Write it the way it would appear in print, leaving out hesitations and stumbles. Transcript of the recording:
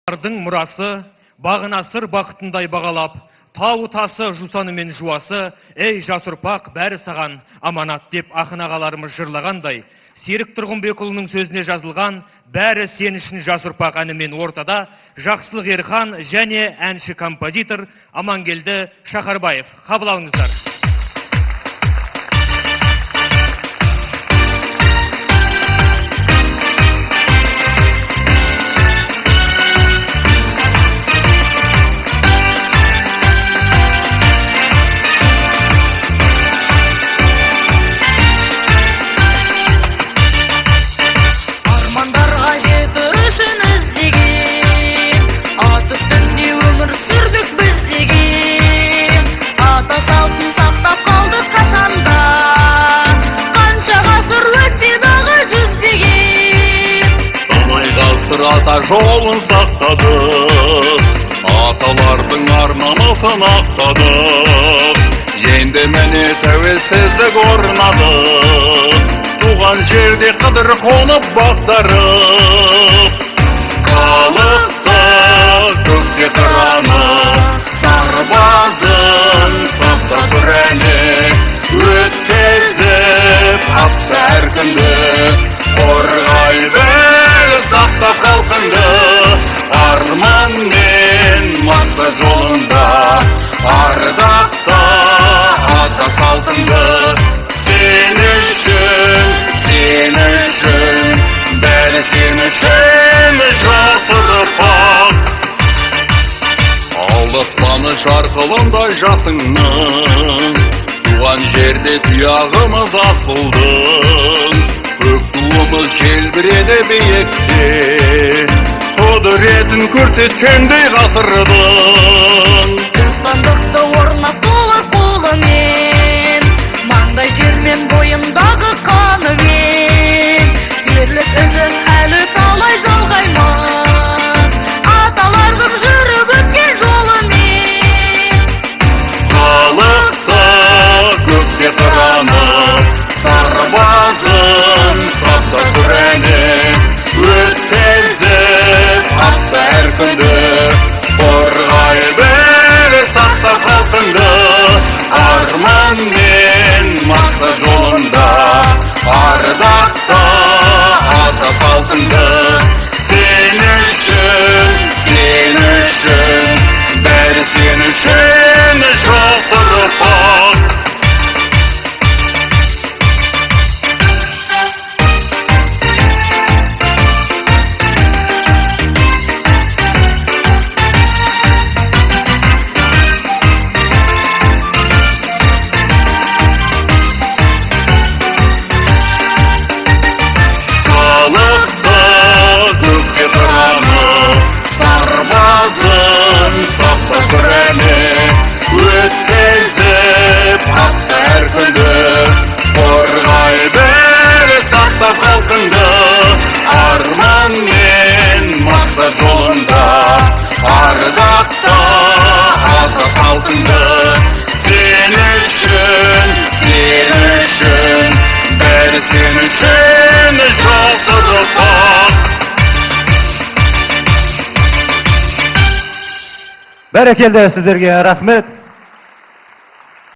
Ардың мұрасы, бағына сыр бақытындай бағалап, тау тасы жусаны мен жуасы, ей жас ұрпақ, бәрі саған аманат деп ақын ағаларымыз жырлағандай, Серік Тұрғынбекұлының сөзіне жазылған бәрі сен үшін жас ұрпақ әнімен ортада Жақсылық Ерхан және әнші композитор Амангелді Шақарбаев. Қабыл алыңыздар. Ата жолын сақтадық, аталардың арнамасын ақтадық. Енді міне тәуелсіздік орнадық, туған жерде қыдыр қонып бақтарық. Халықты көкте тұранып, сарбазын сақта түрәне, өткізіп апты әр күнді, қорғай сақта халқыңды, арман мен мақсат жолында, ардақта ата салтыңды. Сен үшін, бәрі сен үшін жақсы ұрпақ. Алдаспаны жарқылындай жатыңның, туған жерде тұяғымыз асылдың. Көк туымыз желбіреді биікте, құдіретін көрсеткендей ғасырдың. Бостандықты орнатуға қолымен, маңдай жермен бойымдағы қанымен, ерлік ізін әлі талай жалғаймын, аталарым жүріп өткен жолымен. Халықты көкте тұранып, сарбазын сақта түрәне, өткізіп апты әр күнді, қорғай бәрі сақта халқыңды, арман мен мақсат жолында, ардақта ата салтыңды. Сен үшін, бәрі сен үшін жақсы ұрпақ. Сақта түрәне, өткізіп апты әр күнді, қорғай бәрі сақта халқыңды, арман мен мақсат жолында, ардақта ата салтыңды. Сен үшін, бәрі сен үшін жақсы ұрпақ. Бәрекелді, сіздерге рахмет.